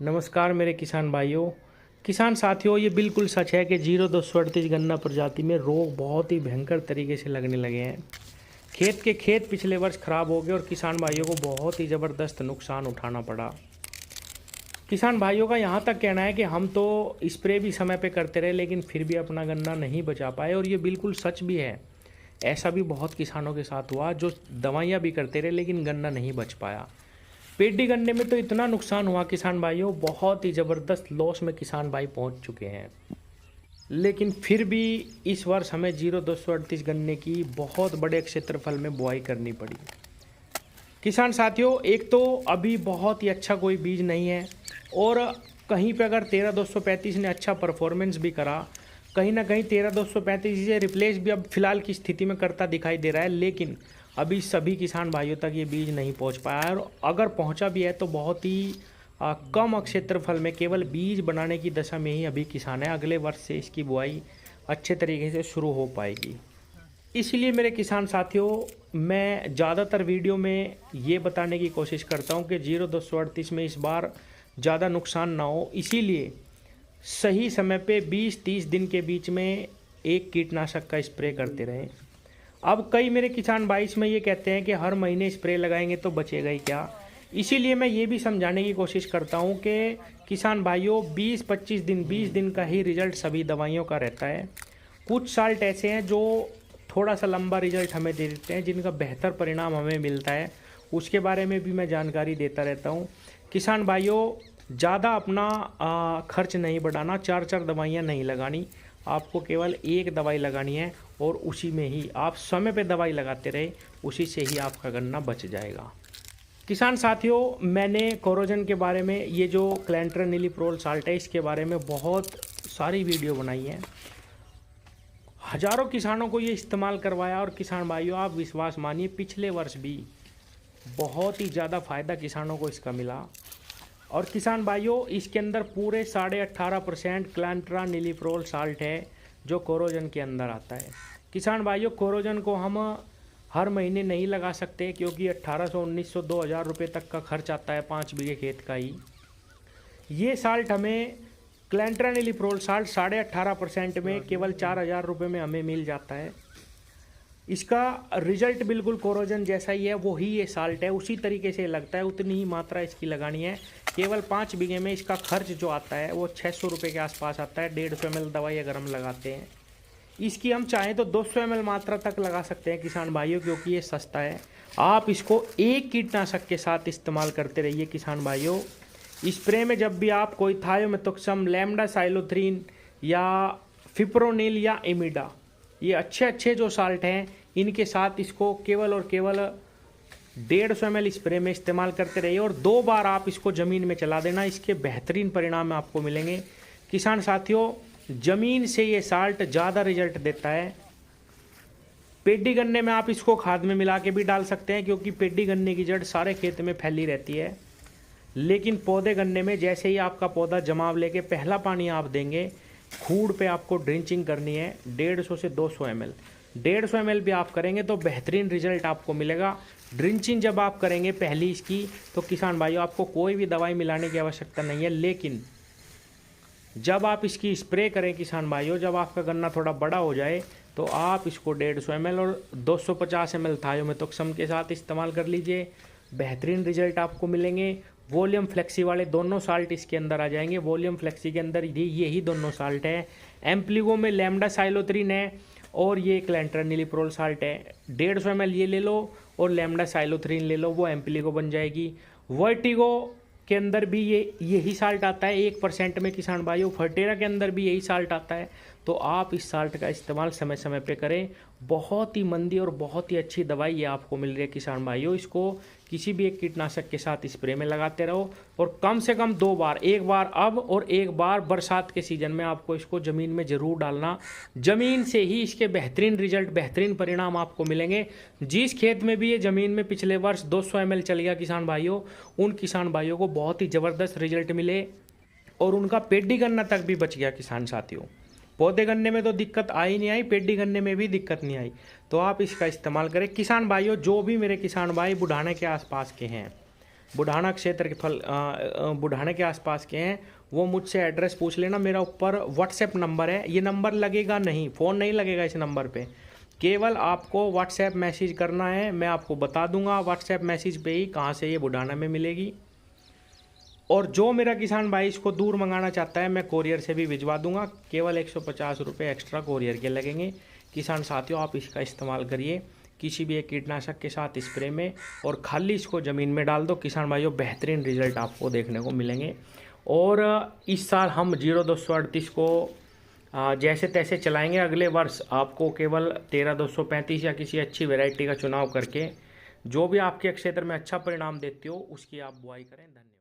नमस्कार मेरे किसान भाइयों, किसान साथियों। ये बिल्कुल सच है कि 0238 गन्ना प्रजाति में रोग बहुत ही भयंकर तरीके से लगने लगे हैं। खेत के खेत पिछले वर्ष खराब हो गए और किसान भाइयों को बहुत ही ज़बरदस्त नुकसान उठाना पड़ा। किसान भाइयों का यहाँ तक कहना है कि हम तो स्प्रे भी समय पे करते रहे लेकिन फिर भी अपना गन्ना नहीं बचा पाए, और ये बिल्कुल सच भी है। ऐसा भी बहुत किसानों के साथ हुआ जो दवाइयाँ भी करते रहे लेकिन गन्ना नहीं बच पाया। पेडी गन्ने में तो इतना नुकसान हुआ किसान भाइयों, बहुत ही ज़बरदस्त लॉस में किसान भाई पहुंच चुके हैं। लेकिन फिर भी इस वर्ष हमें 0238 गन्ने की बहुत बड़े क्षेत्रफल में बुआई करनी पड़ी। किसान साथियों, एक तो अभी बहुत ही अच्छा कोई बीज नहीं है, और कहीं पे अगर 13235 ने अच्छा परफॉर्मेंस भी करा, कहीं ना कहीं 13235 से रिप्लेस भी अब फिलहाल की स्थिति में करता दिखाई दे रहा है, लेकिन अभी सभी किसान भाइयों तक ये बीज नहीं पहुंच पाया है। और अगर पहुंचा भी है तो बहुत ही कम क्षेत्रफल में, केवल बीज बनाने की दशा में ही अभी किसान है। अगले वर्ष से इसकी बुआई अच्छे तरीके से शुरू हो पाएगी। इसलिए मेरे किसान साथियों, मैं ज़्यादातर वीडियो में ये बताने की कोशिश करता हूँ कि 0238 में इस बार ज़्यादा नुकसान ना हो, इसीलिए सही समय पे 20-30 दिन के बीच में एक कीटनाशक का स्प्रे करते रहें। अब कई मेरे किसान भाई इसमें ये कहते हैं कि हर महीने स्प्रे लगाएंगे तो बचेगा ही क्या। इसीलिए मैं ये भी समझाने की कोशिश करता हूँ कि किसान भाइयों, 20-25 दिन 20 दिन का ही रिजल्ट सभी दवाइयों का रहता है। कुछ साल्ट ऐसे हैं जो थोड़ा सा लंबा रिजल्ट हमें दे देते हैं, जिनका बेहतर परिणाम हमें मिलता है। उसके बारे में भी मैं जानकारी देता रहता हूँ। किसान भाइयों, ज़्यादा अपना खर्च नहीं बढ़ाना, 4-4 दवाइयाँ नहीं लगानी, आपको केवल एक दवाई लगानी है, और उसी में ही आप समय पे दवाई लगाते रहे, उसी से ही आपका गन्ना बच जाएगा। किसान साथियों, मैंने कोरोजन के बारे में, ये जो क्लैंट्रेनिलीप्रोल साल्ट है, इसके बारे में बहुत सारी वीडियो बनाई है। हज़ारों किसानों को ये इस्तेमाल करवाया, और किसान भाइयों आप विश्वास मानिए, पिछले वर्ष भी बहुत ही ज़्यादा फ़ायदा किसानों को इसका मिला। और किसान भाइयों, इसके अंदर पूरे 18.5% क्लैंट्रेनिलीप्रोल साल्ट है जो कोरोजन के अंदर आता है। किसान भाइयों, कोरोजन को हम हर महीने नहीं लगा सकते, क्योंकि 1800, 1900, 2000 रुपये तक का खर्च आता है 5 बीघे खेत का ही। ये साल्ट हमें, क्लैंट्रेनिलीप्रोल साल्ट 18.5% में केवल 4000 रुपये में हमें मिल जाता है। इसका रिजल्ट बिल्कुल कोरोजन जैसा ही है, वो ही ये साल्ट है, उसी तरीके से लगता है, उतनी ही मात्रा इसकी लगानी है। केवल 5 बीघे में इसका खर्च जो आता है वो 600 रुपये के आसपास आता है। 150 ml दवाई अगर हम लगाते हैं, इसकी हम चाहें तो 200 ml मात्रा तक लगा सकते हैं किसान भाइयों, क्योंकि ये सस्ता है। आप इसको एक कीटनाशक के साथ इस्तेमाल करते रहिए किसान भाइयों। स्प्रे में जब भी आप कोई थायोमेथोक्सम, लैम्डासाइलोथ्रीन या फिप्रोनिल या एमिडा, ये अच्छे जो साल्ट हैं, इनके साथ इसको केवल और केवल 150 ml स्प्रे में इस्तेमाल करते रहिए, और 2 बार आप इसको ज़मीन में चला देना। इसके बेहतरीन परिणाम आपको मिलेंगे। किसान साथियों, ज़मीन से ये साल्ट ज़्यादा रिजल्ट देता है। पेडी गन्ने में आप इसको खाद में मिला के भी डाल सकते हैं, क्योंकि पेडी गन्ने की जड़ सारे खेत में फैली रहती है। लेकिन पौधे गन्ने में जैसे ही आपका पौधा जमाव लेके पहला पानी आप देंगे, खूड़ पे आपको ड्रिंचिंग करनी है 150 से 200 ml। 150 ml भी आप करेंगे तो बेहतरीन रिजल्ट आपको मिलेगा। ड्रिंचिंग जब आप करेंगे पहली इसकी, तो किसान भाइयों आपको कोई भी दवाई मिलाने की आवश्यकता नहीं है। लेकिन जब आप इसकी स्प्रे करें किसान भाइयों, जब आपका गन्ना थोड़ा बड़ा हो जाए, तो आप इसको 150 ml और 250 ml थायोमेथोक्सम के साथ इस्तेमाल कर लीजिए। बेहतरीन रिजल्ट आपको मिलेंगे। वॉल्यूम फ्लेक्सी वाले दोनों साल्ट इसके अंदर आ जाएंगे। वॉल्यूम फ्लेक्सी के अंदर यही दोनों साल्ट है। एम्प्लीगो में लैम्डासाइलोथ्रीन है, और ये क्लैंट्रेनिलीप्रोल साल्ट है। 150 ml ये ले लो और लैम्डासाइलोथ्रीन ले लो, वो एम्प्लीगो बन जाएगी। वर्टिगो के अंदर भी यही साल्ट आता है 1% में किसान भाइयों। फर्टेरा के अंदर भी यही साल्ट आता है। तो आप इस साल्ट का इस्तेमाल समय समय पे करें। बहुत ही मंदी और बहुत ही अच्छी दवाई ये आपको मिल रही है किसान भाइयों। इसको किसी भी एक कीटनाशक के साथ स्प्रे में लगाते रहो, और कम से कम 2 बार, एक बार अब और एक बार बरसात के सीज़न में आपको इसको ज़मीन में ज़रूर डालना। ज़मीन से ही इसके बेहतरीन रिजल्ट, बेहतरीन परिणाम आपको मिलेंगे। जिस खेत में भी ये ज़मीन में पिछले वर्ष 200 ml चल गया किसान भाइयों, उन किसान भाइयों को बहुत ही ज़बरदस्त रिजल्ट मिले, और उनका पेडी गन्ना तक भी बच गया किसान साथियों। पौधे गन्ने में तो दिक्कत आई नहीं आई, पेडी गन्ने में भी दिक्कत नहीं आई। तो आप इसका इस्तेमाल करें किसान भाइयों। जो भी मेरे किसान भाई बुढ़ाने के आसपास के हैं, बुढ़ाना क्षेत्र के फल बुढ़ाने के आसपास के हैं वो मुझसे एड्रेस पूछ लेना। मेरा ऊपर व्हाट्सएप नंबर है, ये नंबर लगेगा नहीं, फ़ोन नहीं लगेगा इस नंबर पे, केवल आपको व्हाट्सएप मैसेज करना है। मैं आपको बता दूंगा व्हाट्सएप मैसेज पे ही कहाँ से ये बुढ़ाना में मिलेगी। और जो मेरा किसान भाई इसको दूर मंगाना चाहता है मैं कोरियर से भी भिजवा दूंगा, केवल 150 रुपये एक्स्ट्रा कोरियर के लगेंगे। किसान साथियों आप इसका इस्तेमाल करिए किसी भी एक कीटनाशक के साथ स्प्रे में, और खाली इसको ज़मीन में डाल दो किसान भाइयों, बेहतरीन रिजल्ट आपको देखने को मिलेंगे। और इस साल हम 0238 को जैसे तैसे चलाएंगे, अगले वर्ष आपको केवल 13235 या किसी अच्छी वैरायटी का चुनाव करके जो भी आपके क्षेत्र में अच्छा परिणाम देती हो उसकी आप बुआई करें। धन्यवाद।